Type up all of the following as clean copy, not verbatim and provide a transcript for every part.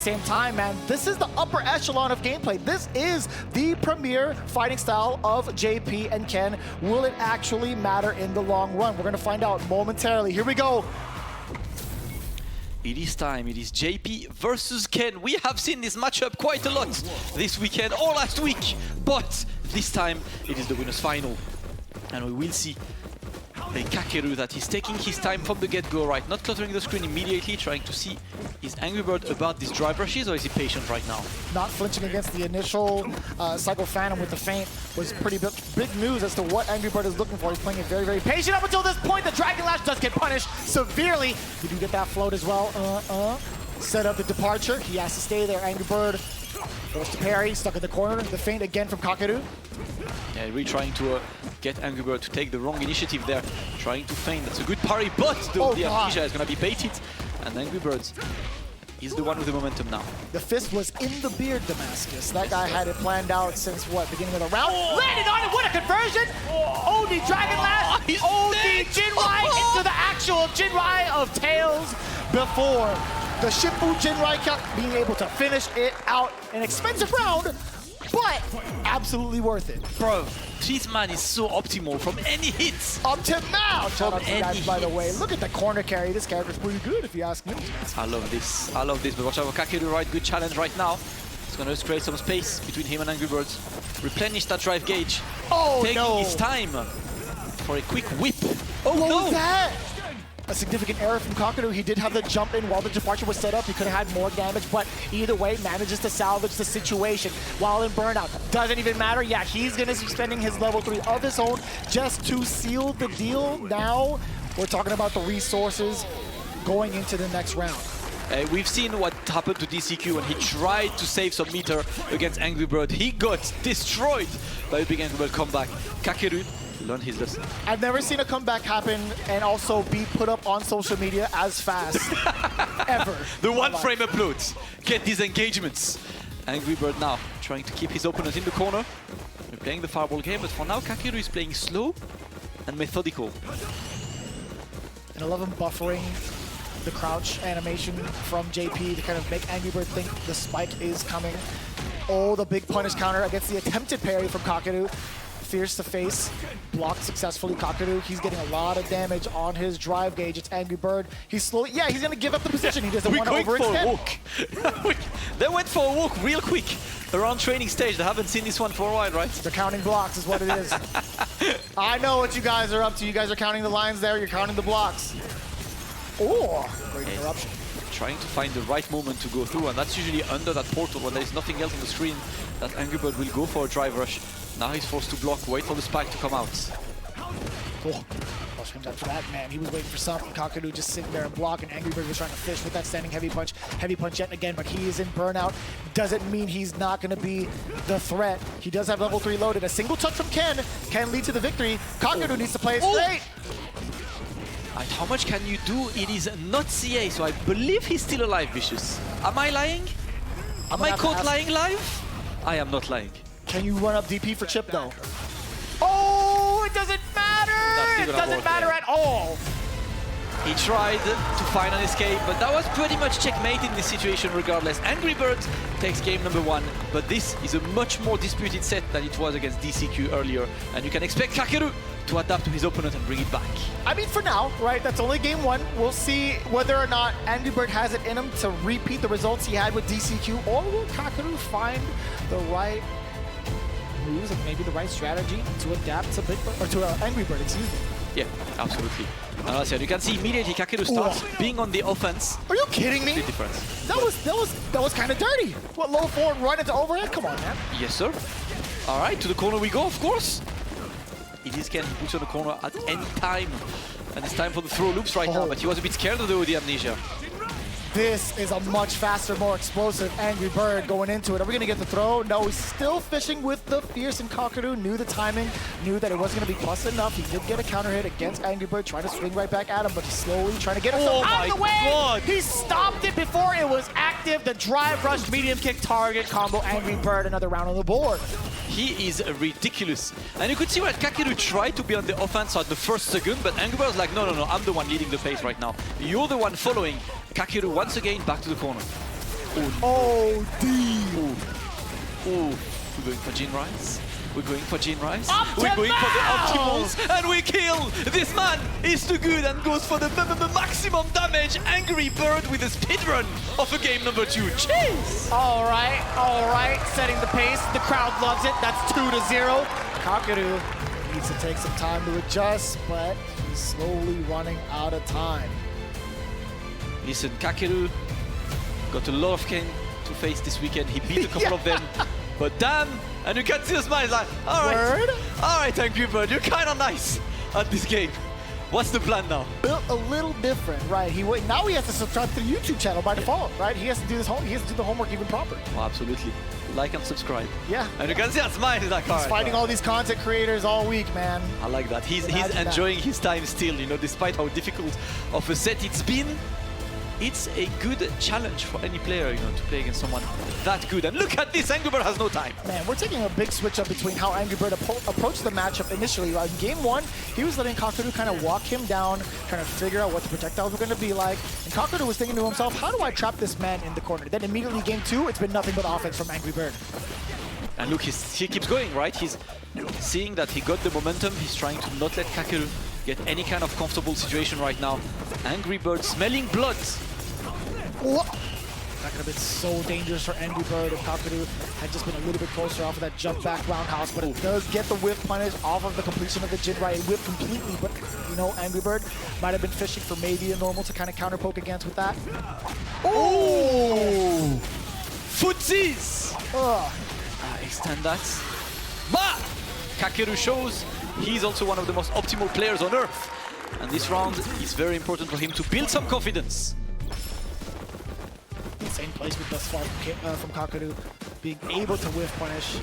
Same time, man, this is the upper echelon of gameplay. This is the premier fighting style of JP and Ken. Will it actually matter in the long run? We're going to find out momentarily. Here we go. It is time. It is JP versus Ken. We have seen this matchup quite a lot this weekend or last week, but this time it is the winners final. And we will see a Kakeru that is taking his time from the get-go, right? Not cluttering the screen immediately, trying to see is Angry Bird about these drive rushes, or is he patient right now? Not flinching against the initial Cycle Phantom with the feint was pretty big news as to what Angry Bird is looking for. He's playing it very, very patient up until this point. The Dragon Lash does get punished severely. You do get that float as well. Set up the departure. He has to stay there. Angry Bird goes to parry, stuck in the corner. The feint again from Kakeru. Yeah, really trying to get Angry Bird to take the wrong initiative there. Trying to feint. That's a good parry, but the amnesia is going to be baited. And Angry Bird is the one with the momentum now. The fist was in the beard, Damascus. That guy had it planned out since, what, beginning of the round? Landed on it! What a conversion! OD Dragon Lash! OD Jinrai into the actual Jinrai of Tails before the Shifu Jinrai being able to finish it out. An expensive round, but absolutely worth it. Bro, this man is so optimal from any hits. Optimal! Shout out to you guys, by the way. Look at the corner carry. This character's pretty good, if you ask me. I love this. I love this. But watch out for Kakeru, right? Good challenge right now. It's going to create some space between him and Angry Birds. Replenish that drive gauge. Oh, taking his time for a quick whip. Oh, what no! was that? A significant error from Kakeru. He did have the jump in while the departure was set up. He could have had more damage, but either way, manages to salvage the situation while in burnout. Doesn't even matter. Yeah, he's going to be spending his level 3 of his own just to seal the deal. Now, we're talking about the resources going into the next round. We've seen what happened to DCQ when he tried to save some meter against Angry Bird. He got destroyed by a big Angry Bird comeback. Kakeru learned his lesson. I've never seen a comeback happen and also be put up on social media as fast, ever. The one-frame uploads get these engagements. Angry Bird now trying to keep his opponent in the corner. We're playing the fireball game, but for now Kakeru is playing slow and methodical. And I love him buffering the crouch animation from JP to kind of make Angry Bird think the spike is coming. Oh, the big punish counter against the attempted parry from Kakeru. Fierce to face, blocked successfully. Kakeru, he's getting a lot of damage on his drive gauge. It's Angry Bird. He's slowly, yeah, he's gonna give up the position. He doesn't want to overextend. They went for a walk real quick around training stage. They haven't seen this one for a while, right? They're counting blocks is what it is. I know what you guys are up to. You guys are counting the lines there. You're counting the blocks. Oh, great interruption. Trying to find the right moment to go through, and that's usually under that portal when there's nothing else on the screen that Angry Bird will go for a drive rush. Now he's forced to block, wait for the spike to come out. Oh, gosh, comes after that, man. He was waiting for something. Kakeru just sitting there and blocking. Angry Bird was trying to fish with that standing heavy punch yet again, but he is in burnout. Doesn't mean he's not going to be the threat. He does have level 3 loaded. A single touch from Ken can lead to the victory. Kakeru needs to play it straight. And how much can you do? It is not CA, so I believe he's still alive, Vicious. Am I lying? Am I caught lying live? I am not lying. Can you run up DP for Chip, though? Oh, it doesn't matter! It doesn't matter at all! He tried to find an escape, but that was pretty much checkmate in this situation regardless. Angry Bird takes game number 1, but this is a much more disputed set than it was against DCQ earlier, and you can expect Kakeru to adapt to his opponent and bring it back. I mean, for now, right, that's only game 1. We'll see whether or not Angry Bird has it in him to repeat the results he had with DCQ, or will Kakeru find the right moves and maybe the right strategy to adapt to Angry Bird, excuse me. Yeah, absolutely. And as you can see immediately Kakeru starts being on the offense. Are you kidding me? That was kind of dirty. What, low forward run into overhead? Come on, man. Yes, sir. All right, to the corner we go, of course. It is Ken, he puts on the corner at any time. And it's time for the throw loops right now, but he was a bit scared of the amnesia. This is a much faster, more explosive Angry Bird going into it. Are we going to get the throw? No, he's still fishing with the fierce, and Kakeru knew the timing, knew that it wasn't going to be plus enough. He did get a counter hit against Angry Bird, trying to swing right back at him, but he's slowly trying to get himself out of the way. God. He stopped it before it was active. The drive rush medium kick target combo. Angry Bird, another round on the board. He is ridiculous. And you could see that Kakeru tried to be on the offense at the first second, but Angry Bird was like, no, I'm the one leading the pace right now. You're the one following. Kakeru once again back to the corner. Oh, D. Ooh. We're going for Jin Rise. We're going for Jin Rise. We're Optimals! going for the optimals, and we kill. This man is too good and goes for the maximum damage. Angry Bird with a speedrun of a game number 2. Jeez! All right, setting the pace. The crowd loves it. That's 2-0. Kakeru needs to take some time to adjust, but he's slowly running out of time. Listen, Kakeru got a lot of Ken to face this weekend. He beat a couple of them, but damn, and you can see the smile. He's like, all right, Angry Bird, you're kind of nice at this game. What's the plan now? Built a little different, right? Now he has to subscribe to the YouTube channel by default, right? He has to do this. He has to do the homework even proper. Oh, absolutely. Like and subscribe. Yeah. And you can see that smile. He's like, he's fighting all these content creators all week, man. I like that. He's enjoying his time still, you know, despite how difficult of a set it's been. It's a good challenge for any player, you know, to play against someone that good. And look at this, Angry Bird has no time. Man, we're taking a big switch up between how Angry Bird approached the matchup initially. In game 1, he was letting Kakeru kind of walk him down, trying to figure out what the projectiles were going to be like. And Kakeru was thinking to himself, how do I trap this man in the corner? Then immediately game 2, it's been nothing but offense from Angry Bird. And look, he keeps going, right? He's seeing that he got the momentum. He's trying to not let Kakeru get any kind of comfortable situation right now. Angry Bird smelling blood. Whoa. That could have been so dangerous for Angry Bird if Kakeru had just been a little bit closer off of that jump back roundhouse, but it does get the whip punish off of the completion of the Jin Right whip completely, but you know, Angry Bird might have been fishing for maybe a normal to kind of counter poke against with that. Oh! Footsies! Extend that. But Kakeru shows he's also one of the most optimal players on earth. And this round is very important for him to build some confidence. Same placement thus far from Kakeru, being able to whiff punish.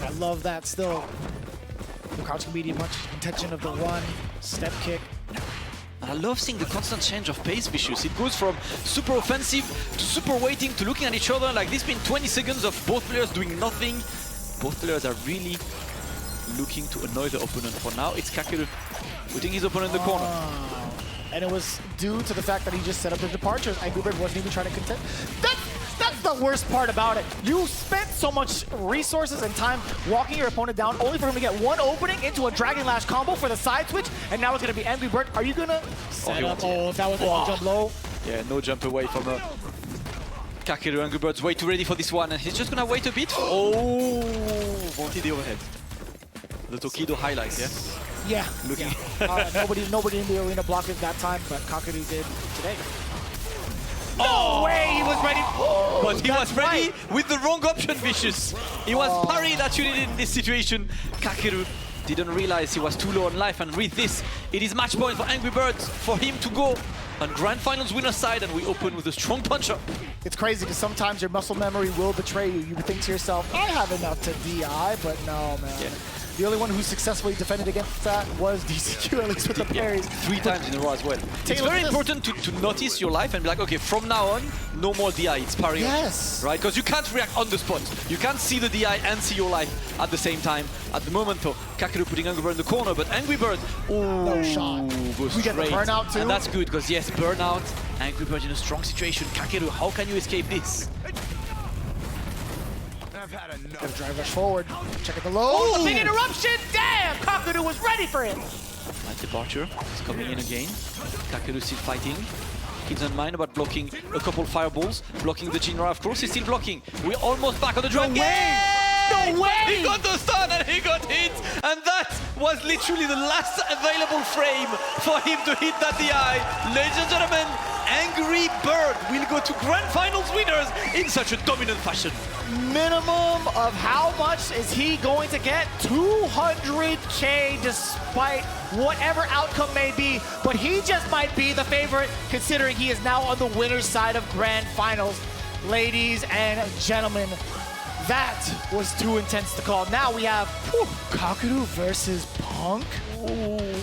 I love that still. The crouching medium punch, intention of the run, step kick. I love seeing the constant change of pace, Vicious. It goes from super offensive to super waiting to looking at each other. Like this been 20 seconds of both players doing nothing. Both players are really looking to annoy the opponent. For now, it's Kakeru putting his opponent in the corner. And it was due to the fact that he just set up the departures. Angry Bird wasn't even trying to contest. That's the worst part about it. You spent so much resources and time walking your opponent down only for him to get one opening into a Dragon Lash combo for the side switch, and now it's going to be Angry Bird. Are you going to set up? Oh, if that was a jump low. Yeah, no jump away from Kakeru. Angry Bird's way too ready for this one, and he's just going to wait a bit. Oh, wanted the overhead. The Tokido highlight, yeah? Yeah. Looking. Yeah. Nobody in the arena blocked it that time, but Kakeru did today. No way he was ready. But he was ready with the wrong option, Vicious. He was parry that you needed in this situation. Kakeru didn't realize he was too low on life, and with this, it is match point for Angry Birds for him to go on Grand Finals winner side, and we open with a strong punch-up. It's crazy because sometimes your muscle memory will betray you. You would think to yourself, I have enough to DI, but no, man. Yeah. The only one who successfully defended against that was DCQ, at least with the parries. 3 times in a row as well. It's very important to notice your life and be like, okay, from now on, no more DI, it's parry. Yes. Right? Because you can't react on the spot. You can't see the DI and see your life at the same time. At the moment, though, Kakeru putting Angry Bird in the corner, but Angry Bird, no shot. Goes we get the burnout too. And that's good, because yes, burnout, Angry Bird in a strong situation. Kakeru, how can you escape this? Gotta drive rush forward. Check at the low. The big interruption. Damn! Kakeru was ready for it. That departure is coming in again. Kakeru still fighting. He doesn't mind about blocking a couple fireballs. Blocking the Jinra, of course, he's still blocking. We're almost back on the dragon. No way! He got the stun and he got hit. And that was literally the last available frame for him to hit that DI. Ladies and gentlemen, Angry Bird will go to Grand Finals winners in such a dominant fashion. Minimum of how much is he going to get? 200K despite whatever outcome may be, but he just might be the favorite considering he is now on the winner's side of Grand Finals. Ladies and gentlemen, that was too intense to call. Now we have Kakeru versus Punk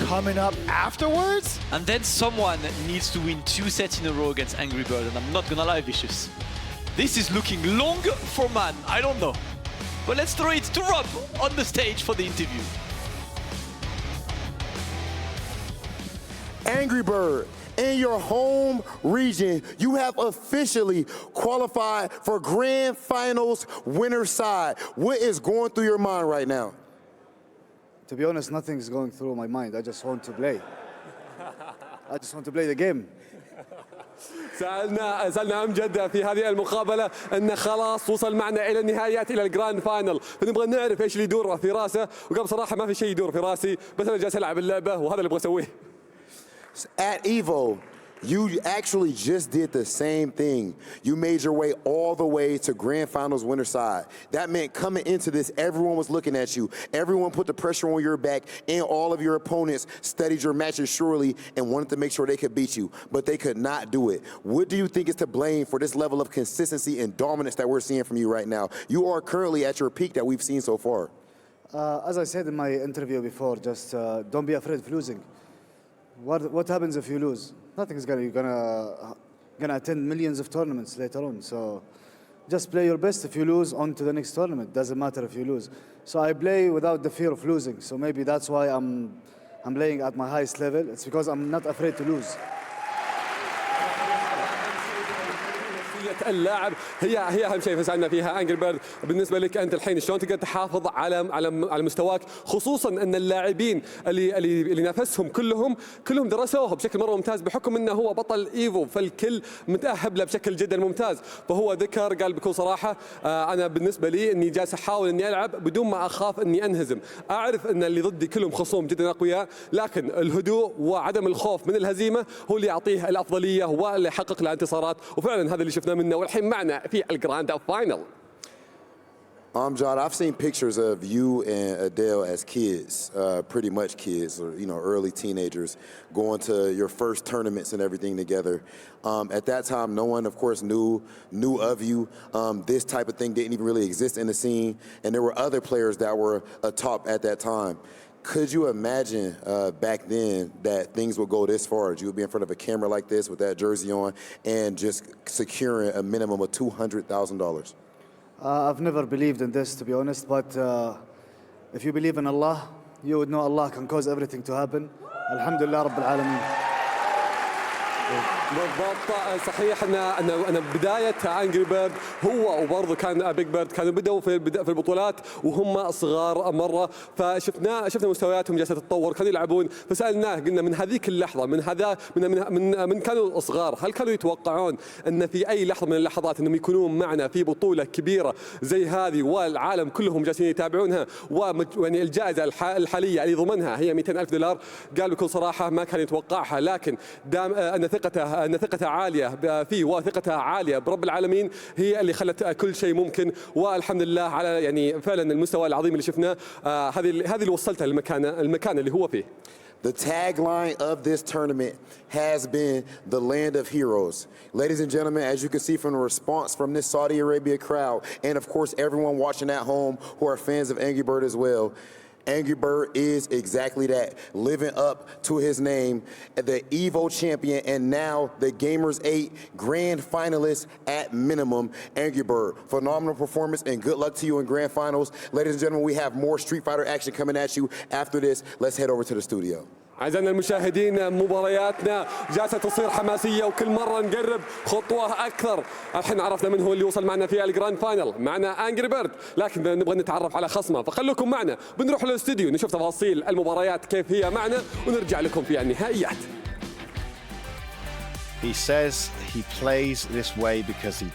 coming up afterwards. And then someone needs to win 2 sets in a row against Angry Bird, and I'm not gonna lie, Vicious. This is looking long for man, I don't know. But let's throw it to Rob on the stage for the interview. Angry Bird in your home region, you have officially qualified for Grand Finals winner side. What is going through your mind right now? To be honest, nothing's going through my mind. I just want to play. I just want to play the game. سألنا أمجد في هذه المقابلة أنه خلاص وصل معنا إلى النهايات إلى الجراند فاينل، فنبغى نعرف إيش اللي يدور في راسه، وقال بصراحة ما في شيء يدور في راسي، بس أنا جالس ألعب اللعبة وهذا اللي أبغى أسويه. At Evo, you actually just did the same thing. You made your way all the way to Grand Finals winner side. That meant coming into this, everyone was looking at you. Everyone put the pressure on your back, and all of your opponents studied your matches surely and wanted to make sure they could beat you, but they could not do it. What do you think is to blame for this level of consistency and dominance that we're seeing from you right now? You are currently at your peak that we've seen so far. As I said in my interview before, just don't be afraid of losing. What happens if you lose? Nothing's gonna attend millions of tournaments later on. So just play your best. If you lose, on to the next tournament. Doesn't matter if you lose. So I play without the fear of losing. So maybe that's why I'm playing at my highest level. It's because I'm not afraid to lose. اللاعب هي اهم شيء فسالنا فيها انجري بيرد. بالنسبه لك انت الحين شلون تقدر تحافظ على مستواك، خصوصا ان اللاعبين اللي نافسهم كلهم درسوه بشكل مره ممتاز بحكم انه هو بطل ايفو، فالكل متاهب له بشكل جدا ممتاز. فهو ذكر قال بكل صراحه انا بالنسبه لي اني جالس احاول اني العب بدون ما اخاف اني انهزم، اعرف ان اللي ضدي كلهم خصوم جدا اقوياء، لكن الهدوء وعدم الخوف من الهزيمه هو اللي يعطيه الافضليه واللي يحقق له انتصارات، وفعلا هذا اللي شفناه منه والحين معنا في الجراند فاينل. John, I've seen pictures of you and Adele as kids, pretty much kids, or early teenagers, going to your first tournaments and everything together. At that time, no one, of course, knew of you. This type of thing didn't even really exist in the scene, and there were other players that were atop at that time. Could you imagine back then that things would go this far? You would be in front of a camera like this with that jersey on and just securing a minimum of $200,000? I've never believed in this, to be honest, but if you believe in Allah, you would know Allah can cause everything to happen. Alhamdulillah Rabbil Alameen. بالضبط صحيح ان بدايه انجري بيرد هو وبرضه كان بيج بيرد كانوا بدأوا في البطولات وهم صغار مره، فشفنا مستوياتهم جالسه تتطور، كانوا يلعبون، فسالناه قلنا من هذيك اللحظه من كانوا صغار هل كانوا يتوقعون ان في اي لحظه من اللحظات انهم يكونون معنا في بطوله كبيره زي هذه والعالم كلهم جالسين يتابعونها ويعني الجائزه الحاليه اللي ضمنها هي $200,000؟ قال بكل صراحه ما كان يتوقعها، لكن دام ان ثقته عاليه فيه وثقته عاليه برب العالمين هي اللي خلت كل شيء ممكن، والحمد لله على يعني فعلا المستوى العظيم اللي شفناه. هذه اللي وصلته المكان اللي هو فيه. The tagline of this tournament has been the land of heroes. Ladies and gentlemen, as you can see from the response from this Saudi Arabia crowd, and of course everyone watching at home who are fans of Angry Bird as well, Angry Bird is exactly that, living up to his name, the Evo champion, and now the Gamers8 grand finalist at minimum, Angry Bird. Phenomenal performance and good luck to you in grand finals. Ladies and gentlemen, we have more Street Fighter action coming at you after this. Let's head over to the studio. أعزائنا المشاهدين مبارياتنا جالسة تصير حماسية وكل مرة نقرب خطوة أكثر. الحين عرفنا من هو اللي وصل معنا في الجراند فاينل، معنا أنجري بيرد، لكن نبغى نتعرف على خصمه، فخلوكم معنا بنروح للاستوديو نشوف تفاصيل المباريات كيف هي معنا ونرجع لكم في النهائيات. He says he plays this way because he